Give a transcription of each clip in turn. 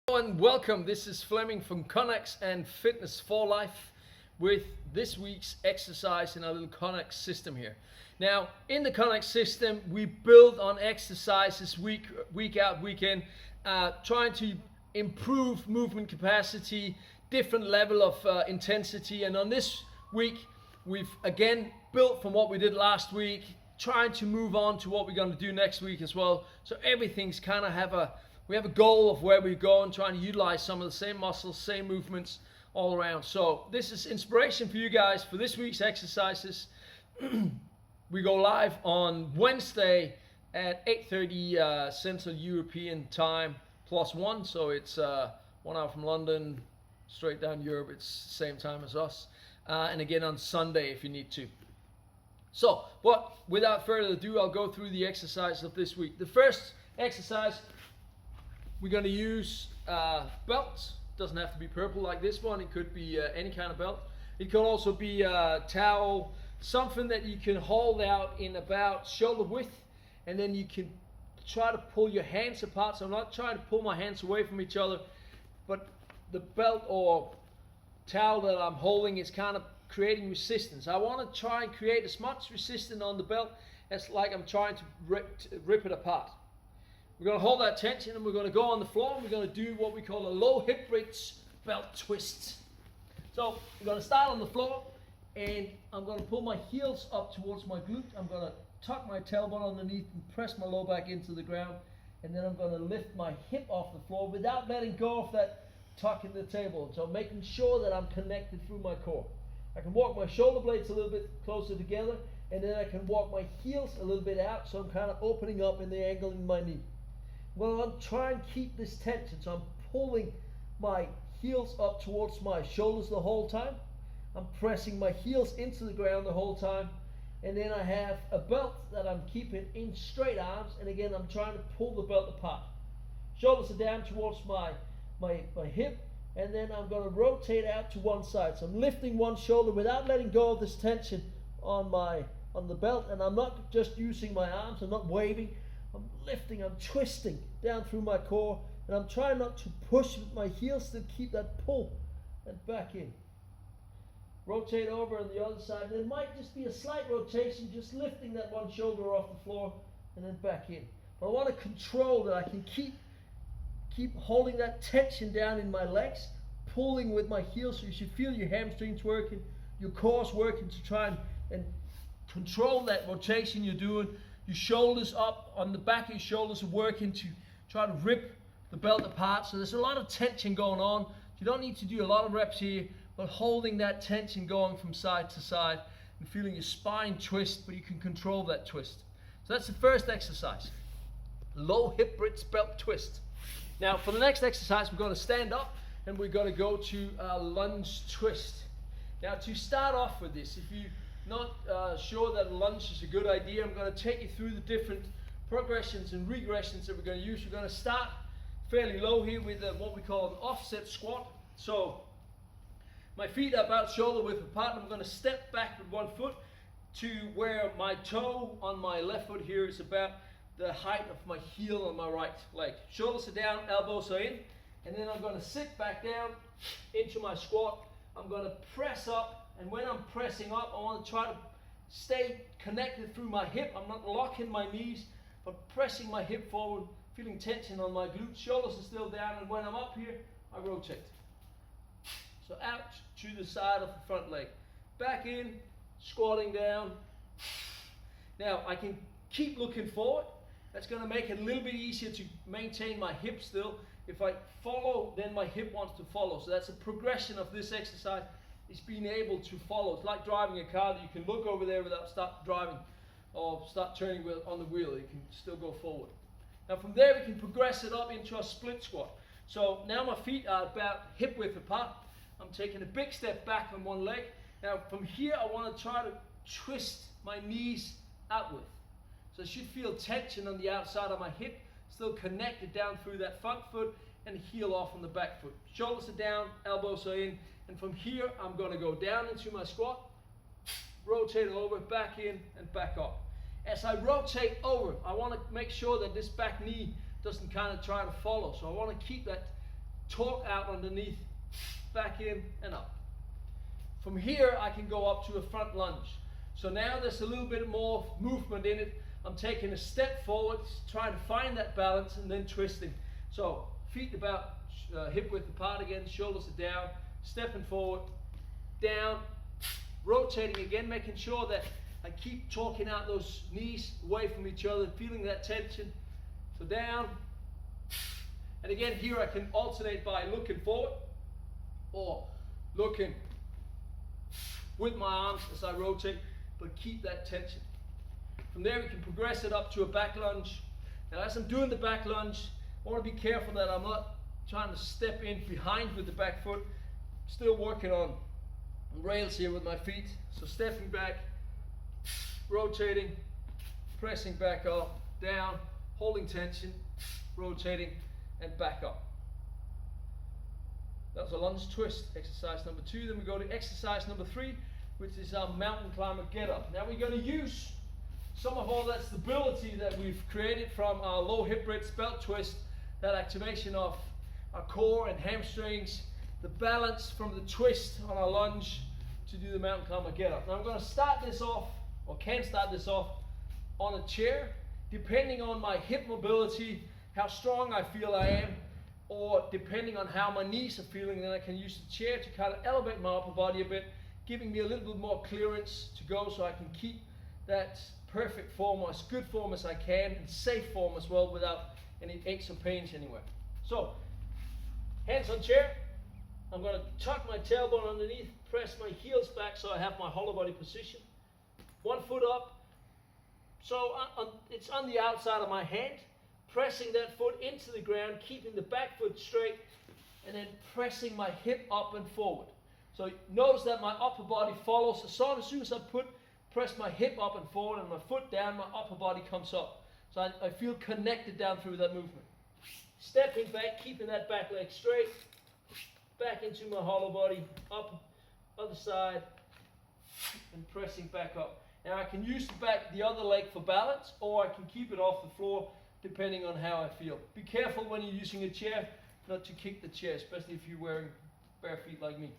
And welcome. This is Fleming from CON.EX and Fitness for Life with this week's exercise in our little CON.EX system here. Now, in the CON.EX system, we build on exercises week out, week in, trying to improve movement capacity, different level of intensity. And on this week, we've again built from what we did last week, trying to move on to what we're going to do next week as well. So everything's kind of we have a goal of where we're going, trying to utilize some of the same muscles, same movements all around. So this is inspiration for you guys for this week's exercises. We go live on Wednesday at 8:30 Central European Time +1. So it's 1 hour from London, straight down Europe. It's the same time as us. And again on Sunday if you need to. So, but without further ado, I'll go through the exercises of this week. The first exercise, we're going to use belts. Doesn't have to be purple like this one. It could be any kind of belt. It could also be a towel, something that you can hold out in about shoulder width, and then you can try to pull your hands apart. So I'm not trying to pull my hands away from each other, but the belt or towel that I'm holding is kind of creating resistance. I want to try and create as much resistance on the belt as like I'm trying to rip it apart. We're going to hold that tension and we're going to go on the floor and we're going to do what we call a low hip bridge belt twist. So we're going to start on the floor and I'm going to pull my heels up towards my glute. I'm going to tuck my tailbone underneath and press my low back into the ground, and then I'm going to lift my hip off the floor without letting go of that tuck in the tailbone. So making sure that I'm connected through my core. I can walk my shoulder blades a little bit closer together, and then I can walk my heels a little bit out, so I'm kind of opening up in the angle in my knee. Well, I'm trying to keep this tension, so I'm pulling my heels up towards my shoulders the whole time. I'm pressing my heels into the ground the whole time, and then I have a belt that I'm keeping in straight arms, and again I'm trying to pull the belt apart. Shoulders are down towards my hip, and then I'm going to rotate out to one side. So I'm lifting one shoulder without letting go of this tension on the belt, and I'm not just using my arms, I'm not waving. I'm lifting, I'm twisting down through my core, and I'm trying not to push with my heels to keep that pull and back in. Rotate over on the other side. There might just be a slight rotation, just lifting that one shoulder off the floor and then back in. But I want to control that I can keep holding that tension down in my legs, pulling with my heels. So you should feel your hamstrings working, your core's working to try and control that rotation you're doing. Your shoulders up, on the back of your shoulders are working to try to rip the belt apart. So there's a lot of tension going on. You don't need to do a lot of reps here, but holding that tension going from side to side and feeling your spine twist, but you can control that twist. So that's the first exercise, low hip bridge belt twist. Now for the next exercise, we're going to stand up and we're going to go to a lunge twist. Now to start off with this, if you're not sure that a lunge is a good idea, I'm going to take you through the different progressions and regressions that we're going to use. We're going to start fairly low here with what we call an offset squat. So my feet are about shoulder width apart, and I'm going to step back with one foot to where my toe on my left foot here is about the height of my heel on my right leg. Shoulders are down, elbows are in, and then I'm going to sit back down into my squat. I'm going to press up, and when I'm pressing up, I want to try to stay connected through my hip. I'm not locking my knees, but pressing my hip forward, feeling tension on my glutes. Shoulders are still down, and when I'm up here, I rotate. So out to the side of the front leg. Back in, squatting down. Now I can keep looking forward. That's going to make it a little bit easier to maintain my hip still. If I follow, then my hip wants to follow. So that's a progression of this exercise, is being able to follow. It's like driving a car that you can look over there without start driving or start turning on the wheel. You can still go forward. Now from there we can progress it up into a split squat. So now my feet are about hip width apart. I'm taking a big step back on one leg. Now from here I want to try to twist my knees outward. So I should feel tension on the outside of my hip, still connected down through that front foot, and heel off on the back foot. Shoulders are down, elbows are in, and from here I'm going to go down into my squat, rotate over, back in and back up. As I rotate over, I want to make sure that this back knee doesn't kind of try to follow. So I want to keep that torque out underneath, back in and up. From here, I can go up to a front lunge. So now there's a little bit more movement in it. I'm taking a step forward, trying to find that balance, and then twisting. So feet about hip width apart again, shoulders are down, stepping forward, down, rotating again, making sure that I keep torquing out those knees away from each other, feeling that tension. So down, and again here I can alternate by looking forward or looking with my arms as I rotate, but keep that tension. From there we can progress it up to a back lunge. Now as I'm doing the back lunge, I want to be careful that I'm not trying to step in behind with the back foot. Still working on rails here with my feet. So stepping back, rotating, pressing back up, down, holding tension, rotating, and back up. That was a lunge twist, exercise number 2. Then we go to exercise number 3, which is our mountain climber get up. Now we're going to use some of all that stability that we've created from our low hip bridge belt twist, that activation of our core and hamstrings, the balance from the twist on our lunge to do the mountain climber get up. Now I'm going to start this off, or can start this off, on a chair, depending on my hip mobility, how strong I feel I am, or depending on how my knees are feeling, then I can use the chair to kind of elevate my upper body a bit, giving me a little bit more clearance to go so I can keep that perfect form, or as good form as I can, and safe form as well, without any aches or pains anywhere. So, hands on chair. I'm going to tuck my tailbone underneath, press my heels back so I have my hollow body position. One foot up, so it's on the outside of my hand, pressing that foot into the ground, keeping the back foot straight, and then pressing my hip up and forward. So notice that my upper body follows. As soon as I press my hip up and forward and my foot down, my upper body comes up. So I feel connected down through that movement. Stepping back, keeping that back leg straight, back into my hollow body, up, other side, and pressing back up. Now I can use the other leg for balance, or I can keep it off the floor depending on how I feel. Be careful when you're using a chair not to kick the chair, especially if you're wearing bare feet like me.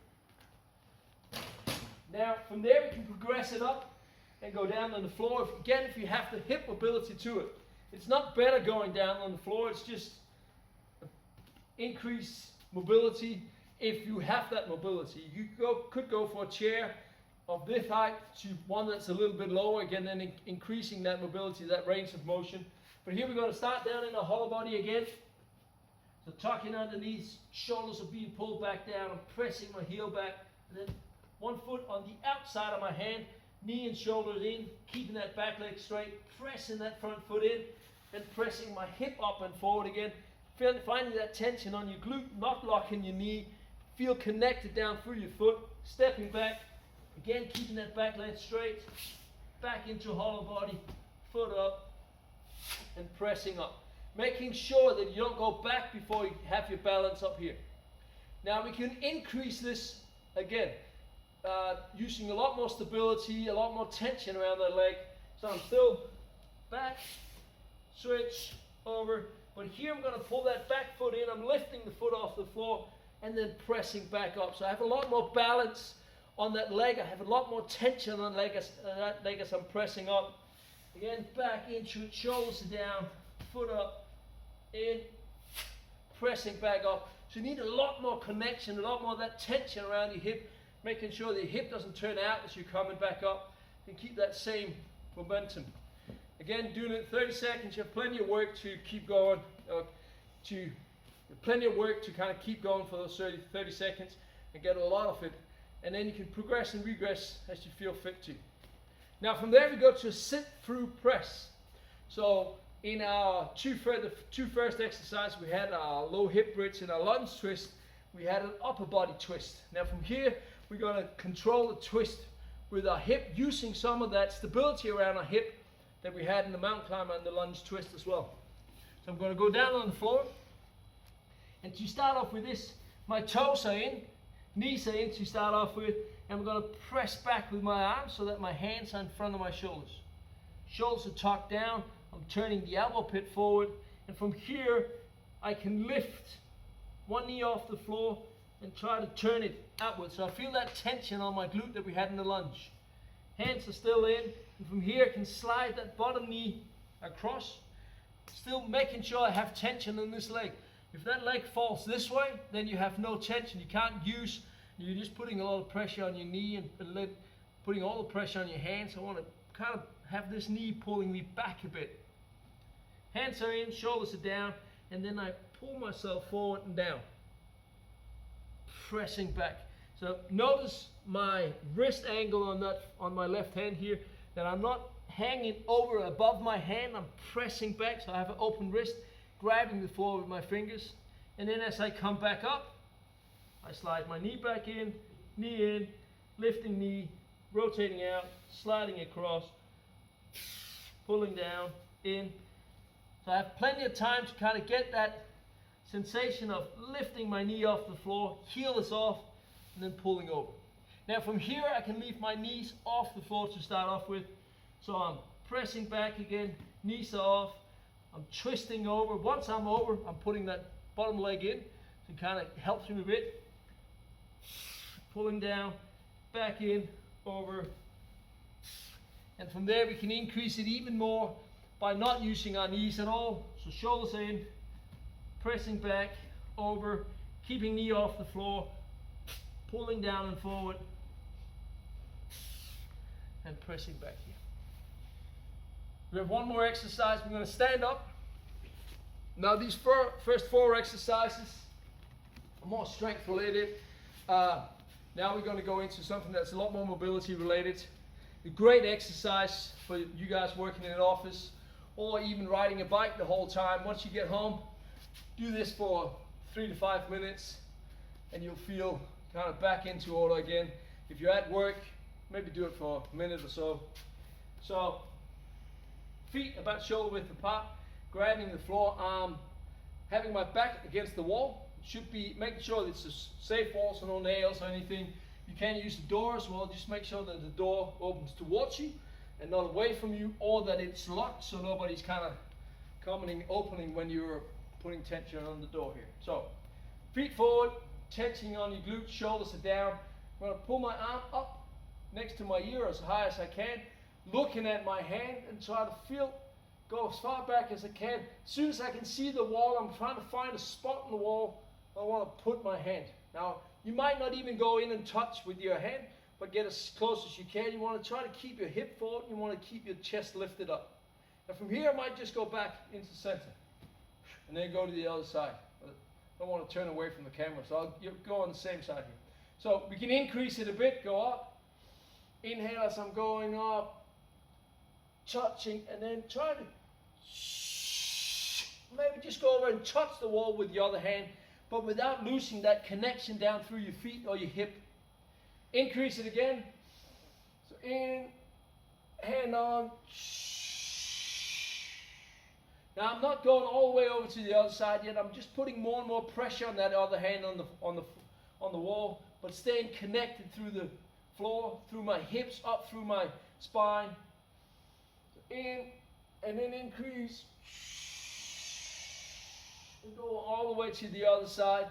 Now from there we can progress it up and go down on the floor. Again, if you have the hip mobility to it. It's not better going down on the floor, it's just increase mobility if you have that mobility. You could go for a chair of this height to one that's a little bit lower, again then increasing that mobility, that range of motion. But here we're going to start down in the hollow body again. So tucking underneath, shoulders are being pulled back down, I'm pressing my heel back, and then one foot on the outside of my hand, knee and shoulders in, keeping that back leg straight, pressing that front foot in, and pressing my hip up and forward again, finding that tension on your glute, not locking your knee, feel connected down through your foot, stepping back, again keeping that back leg straight, back into hollow body, foot up, and pressing up. Making sure that you don't go back before you have your balance up here. Now we can increase this again, using a lot more stability, a lot more tension around that leg. So I'm still back, switch, over, but here I'm going to pull that back foot in, I'm lifting the foot off the floor, and then pressing back up. So I have a lot more balance on that leg, I have a lot more tension on that leg as I'm pressing up. Again, back into it, shoulders down, foot up, in, pressing back up. So you need a lot more connection, a lot more of that tension around your hip, making sure that your hip doesn't turn out as you're coming back up, and keep that same momentum. Again, doing it in 30 seconds, you have plenty of work to keep going, plenty of work to kind of keep going for those 30 seconds and get a lot of it. And then you can progress and regress as you feel fit to. Now from there we go to a sit-through press. So in our two first exercises, we had our low hip bridge and our lunge twist. We had an upper body twist. Now from here, we're going to control the twist with our hip, using some of that stability around our hip that we had in the mountain climber and the lunge twist as well. So I'm going to go down on the floor. And to start off with this, my toes are in, knees are in to start off with, and I'm going to press back with my arms so that my hands are in front of my shoulders. Shoulders are tucked down, I'm turning the elbow pit forward, and from here I can lift one knee off the floor and try to turn it outwards. So I feel that tension on my glute that we had in the lunge. Hands are still in, and from here I can slide that bottom knee across, still making sure I have tension in this leg. If that leg falls this way, then you have no tension. You can't use, you're just putting a lot of pressure on your knee and putting all the pressure on your hands. I want to kind of have this knee pulling me back a bit. Hands are in, shoulders are down, and then I pull myself forward and down, pressing back. So notice my wrist angle on my left hand here, that I'm not hanging over above my hand, I'm pressing back, so I have an open wrist, grabbing the floor with my fingers. And then as I come back up, I slide my knee back in, lifting knee, rotating out, sliding across, pulling down, in. So I have plenty of time to kind of get that sensation of lifting my knee off the floor, heel is off, and then pulling over. Now from here I can leave my knees off the floor to start off with. So I'm pressing back again, knees are off, I'm twisting over. Once I'm over, I'm putting that bottom leg in, so it kind of helps me a bit. Pulling down, back in, over. And from there we can increase it even more by not using our knees at all. So shoulders in, pressing back, over, keeping knee off the floor, pulling down and forward, and pressing back here. We have one more exercise. We're going to stand up. Now these first 4 exercises are more strength related. Now we're going to go into something that's a lot more mobility related. A great exercise for you guys working in an office or even riding a bike the whole time. Once you get home, do this for 3 to 5 minutes and you'll feel kind of back into order again. If you're at work, maybe do it for a minute or so. So feet about shoulder width apart, grabbing the floor, having my back against the wall. Should be making sure that it's a safe wall, so no nails or anything. You can use the door as well. Just make sure that the door opens towards you and not away from you, or that it's locked so nobody's kind of opening when you're putting tension on the door here. So feet forward, tension on your glutes, shoulders are down. I'm going to pull my arm up next to my ear as high as I can, looking at my hand and try to go as far back as I can. As soon as I can see the wall, I'm trying to find a spot in the wall I want to put my hand. Now, you might not even go in and touch with your hand, but get as close as you can. You want to try to keep your hip forward, you want to keep your chest lifted up. And from here, I might just go back into center and then go to the other side. I don't want to turn away from the camera, so I'll go on the same side here. So we can increase it a bit, go up. Inhale as I'm going up, touching, and then try to maybe just go over and touch the wall with the other hand, but without losing that connection down through your feet or your hip. Increase it again. So in, hand on. Now I'm not going all the way over to the other side yet. I'm just putting more and more pressure on that other hand on the wall, but staying connected through the floor, through my hips, up through my spine. So in, and then increase. And go all the way to the other side.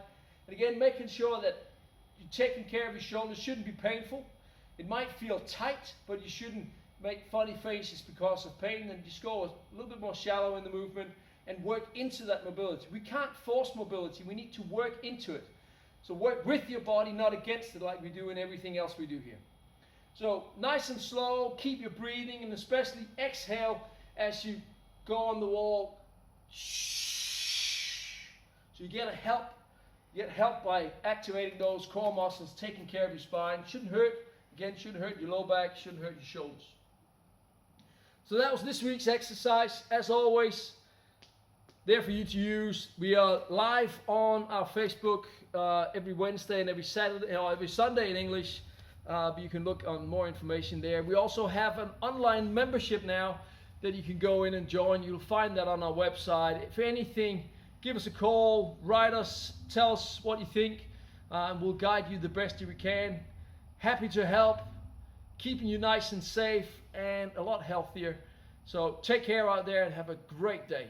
And again, making sure that you're taking care of your shoulders. Shouldn't be painful. It might feel tight, but you shouldn't make funny faces because of pain. And just go a little bit more shallow in the movement and work into that mobility. We can't force mobility. We need to work into it. So work with your body, not against it, like we do in everything else we do here. So nice and slow, keep your breathing, and especially exhale as you go on the wall. So you get help by activating those core muscles, taking care of your spine. Shouldn't hurt. Again, shouldn't hurt your low back, shouldn't hurt your shoulders. So that was this week's exercise. As always, there for you to use. We are live on our Facebook every Wednesday and every Saturday, or every Sunday in English. But you can look on more information there. We also have an online membership now that you can go in and join. You'll find that on our website. If anything, give us a call, write us, tell us what you think, and we'll guide you the best we can. Happy to help, keeping you nice and safe and a lot healthier. So take care out there and have a great day.